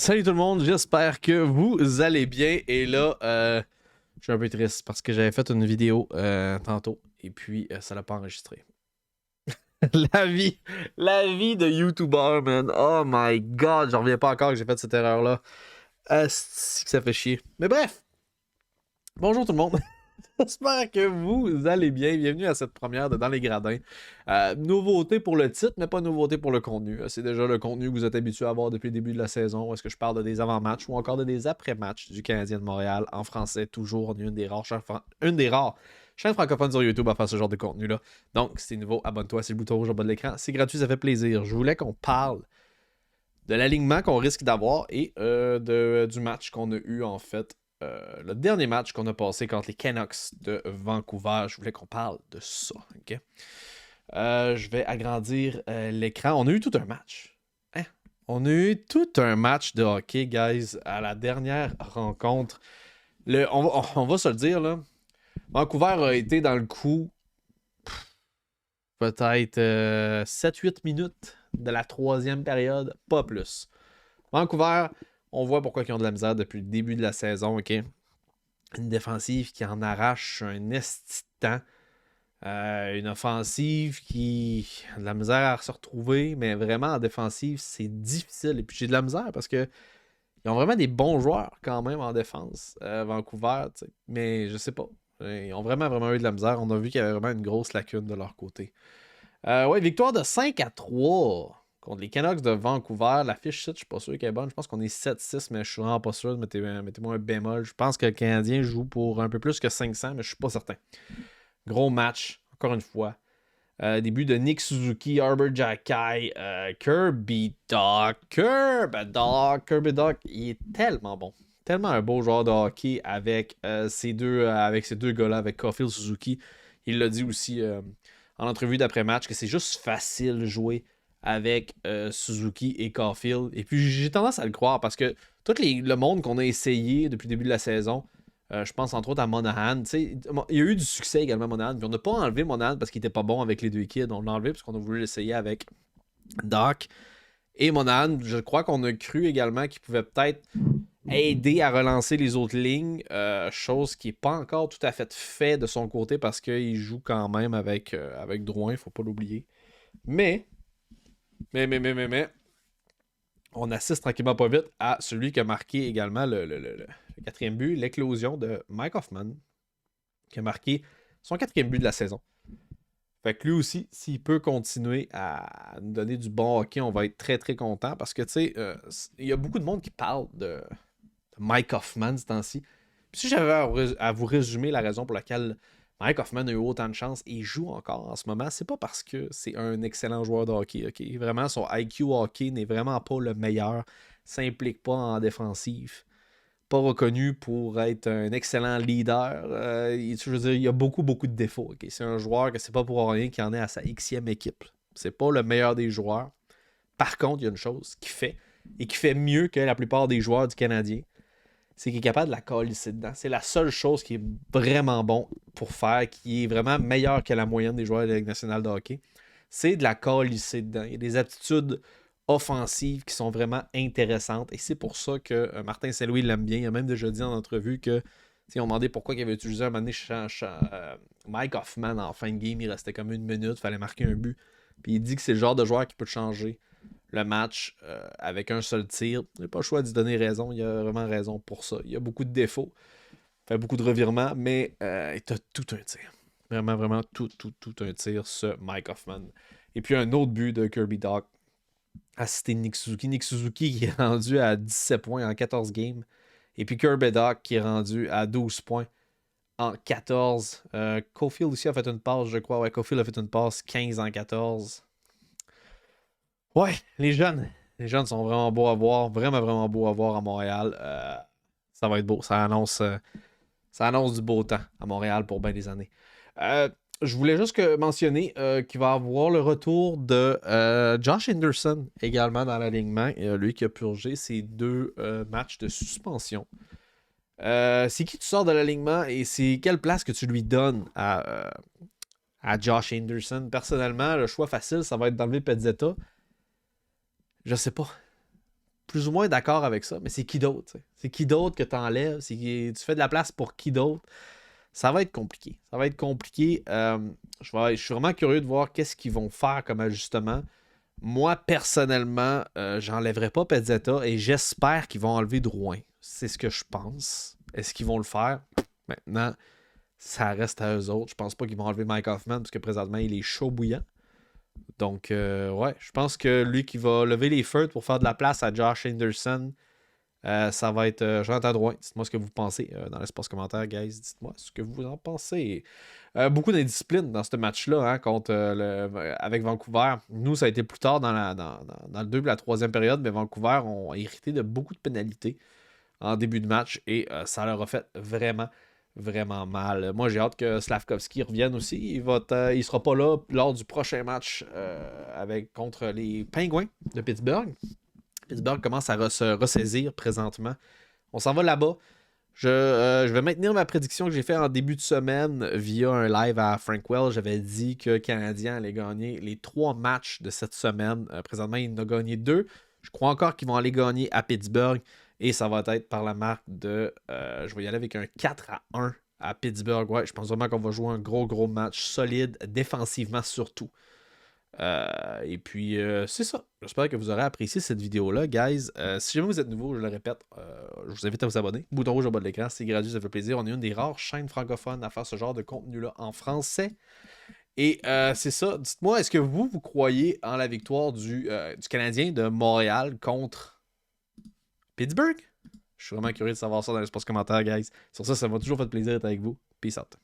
Salut tout le monde, j'espère que vous allez bien. Et là, je suis un peu triste parce que j'avais fait une vidéo tantôt et puis ça l'a pas enregistré. la vie, la vie de YouTuber, man. Oh my god, j'en reviens pas encore que j'ai fait cette erreur-là. Asti que ça fait chier. Mais bref, bonjour tout le monde. J'espère que vous allez bien. Bienvenue à cette première de Dans les Gradins. Nouveauté pour le titre, mais pas nouveauté pour le contenu. C'est déjà le contenu que vous êtes habitué à voir depuis le début de la saison. Est-ce que je parle de des avant-matchs ou encore de des après-matchs du Canadien de Montréal en français, toujours. On est une des rares chaînes francophones sur YouTube à faire ce genre de contenu-là. Donc, si c'est nouveau, abonne-toi, c'est le bouton rouge au bas de l'écran. C'est gratuit, ça fait plaisir. Je voulais qu'on parle de l'alignement qu'on risque d'avoir et du match qu'on a eu en fait. Le dernier match qu'on a passé contre les Canucks de Vancouver. Je voulais qu'on parle de ça. Okay? Je vais agrandir l'écran. On a eu tout un match. Hein? On a eu tout un match de hockey, guys, à la dernière rencontre. On va se le dire, là. Vancouver a été dans le coup peut-être 7-8 minutes de la troisième période, pas plus. Vancouver, on voit pourquoi ils ont de la misère depuis le début de la saison, ok? Une défensive qui en arrache un esti de temps. Une offensive qui a de la misère à se retrouver, mais vraiment en défensive, c'est difficile. Et puis j'ai de la misère parce que ils ont vraiment des bons joueurs quand même en défense, Vancouver, t'sais. Mais je sais pas. Ils ont vraiment eu de la misère. On a vu qu'il y avait vraiment une grosse lacune de leur côté. Ouais, victoire de 5-3 contre les Canucks de Vancouver. La fiche 7, je suis pas sûr qu'elle est bonne. Je pense qu'on est 7-6, mais je suis vraiment pas sûr. Mettez-moi un bémol. Je pense que le Canadien joue pour un peu plus que 500, mais je suis pas certain. Gros match, encore une fois. Début de Nick Suzuki, Arbor Jacky, Kirby Dach. Kirby Dach, il est tellement bon. Tellement un beau joueur de hockey avec ces deux gars-là, avec Caulfield Suzuki. Il l'a dit aussi en entrevue d'après-match que c'est juste facile de jouer avec Suzuki et Caulfield. Et puis j'ai tendance à le croire parce que le monde qu'on a essayé depuis le début de la saison, je pense entre autres à Monahan. Il y a eu du succès également à Monahan. Puis on n'a pas enlevé Monahan parce qu'il était pas bon avec les deux kids. On l'a enlevé parce qu'on a voulu l'essayer avec Doc. Et Monahan, je crois qu'on a cru également qu'il pouvait peut-être aider à relancer les autres lignes. Chose qui n'est pas encore tout à fait de son côté parce qu'il joue quand même avec Drouin, il ne faut pas l'oublier. Mais, on assiste tranquillement pas vite à celui qui a marqué également le quatrième but, l'éclosion de Mike Hoffman, qui a marqué son quatrième but de la saison. Fait que lui aussi, s'il peut continuer à nous donner du bon hockey, on va être très très content parce que tu sais, il y a beaucoup de monde qui parle de Mike Hoffman ce temps-ci. Puis si j'avais à vous résumer la raison pour laquelle Mike Hoffman a eu autant de chance et joue encore en ce moment, c'est pas parce que c'est un excellent joueur de hockey. Okay? Vraiment, son IQ hockey n'est vraiment pas le meilleur. S'implique pas en défensive. Pas reconnu pour être un excellent leader. Je veux dire, il y a beaucoup de défauts. Okay? C'est un joueur que c'est pas pour rien qu'il en est à sa Xème équipe. C'est pas le meilleur des joueurs. Par contre, il y a une chose qu'il fait, et qui fait mieux que la plupart des joueurs du Canadien, c'est qu'il est capable de la colisser dedans. C'est la seule chose qui est vraiment bon pour faire, qui est vraiment meilleur que la moyenne des joueurs de la Ligue nationale de hockey. C'est de la colisser dedans. Il y a des aptitudes offensives qui sont vraiment intéressantes. Et c'est pour ça que Martin Saint-Louis l'aime bien. Il a même déjà dit en entrevue que on demandé pourquoi il avait utilisé un moment donné Mike Hoffman en fin de game. Il restait comme 1 minute, il fallait marquer un but. Puis il dit que c'est le genre de joueur qui peut changer le match avec un seul tir. Il n'a pas le choix d'y donner raison. Il a vraiment raison pour ça. Il y a beaucoup de défauts. Il fait beaucoup de revirements, mais il a tout un tir. Vraiment tout un tir, ce Mike Hoffman. Et puis un autre but de Kirby Dach. Assisté Nick Suzuki. Nick Suzuki qui est rendu à 17 points en 14 games. Et puis Kirby Dach qui est rendu à 12 points en 14. Caulfield aussi a fait une passe, je crois. Ouais, Caulfield a fait une passe 15 en 14. Ouais, les jeunes. Les jeunes sont vraiment beaux à voir. Vraiment beaux à voir à Montréal. Ça va être beau. Ça annonce du beau temps à Montréal pour bien des années. Je voulais juste mentionner qu'il va y avoir le retour de Josh Anderson également dans l'alignement. Lui qui a purgé ses 2 matchs de suspension. C'est qui tu sors de l'alignement et c'est quelle place que tu lui donnes à Josh Anderson? Personnellement, le choix facile, ça va être d'enlever Pezzetta. Je sais pas. plus ou moins d'accord avec ça, mais c'est qui d'autre? T'sais? C'est qui d'autre que tu enlèves? Tu fais de la place pour qui d'autre? Ça va être compliqué. Ça va être compliqué. Je suis vraiment curieux de voir qu'est-ce qu'ils vont faire comme ajustement. Moi, personnellement, j'enlèverai pas Pezzetta et j'espère qu'ils vont enlever Drouin. C'est ce que je pense. Est-ce qu'ils vont le faire? Maintenant, ça reste à eux autres. Je pense pas qu'ils vont enlever Mike Hoffman parce que présentement, il est chaud bouillant. Donc, ouais, je pense que lui qui va lever les feux pour faire de la place à Josh Anderson, ça va être Jonathan Drouin. Dites-moi ce que vous pensez dans l'espace commentaire, guys. Dites-moi ce que vous en pensez. Beaucoup d'indiscipline dans ce match-là contre avec Vancouver. Nous, ça a été plus tard dans le 2 et la 3e période, mais Vancouver ont hérité de beaucoup de pénalités en début de match et ça leur a fait vraiment, vraiment mal. Moi, j'ai hâte que Slavkovski revienne aussi. Il sera pas là lors du prochain match contre les Penguins de Pittsburgh. Pittsburgh commence à se ressaisir présentement. On s'en va là-bas. Je vais maintenir ma prédiction que j'ai faite en début de semaine via un live à Frankwell. J'avais dit que le Canadien allait gagner les 3 matchs de cette semaine. Présentement, il en a gagné 2. Je crois encore qu'ils vont aller gagner à Pittsburgh. Et ça va être par la marque de... je vais y aller avec un 4-1 à Pittsburgh. Ouais, je pense vraiment qu'on va jouer un gros match solide, défensivement surtout. Et puis, c'est ça. J'espère que vous aurez apprécié cette vidéo-là, guys. Si jamais vous êtes nouveau, je le répète, je vous invite à vous abonner. Bouton rouge au bas de l'écran, c'est gratuit, ça fait plaisir. On est une des rares chaînes francophones à faire ce genre de contenu-là en français. Et c'est ça. Dites-moi, est-ce que vous croyez en la victoire du Canadien de Montréal contre Pittsburgh? Je suis vraiment curieux de savoir ça dans l'espace commentaire, guys. Sur ça, ça m'a toujours fait plaisir d'être avec vous. Peace out.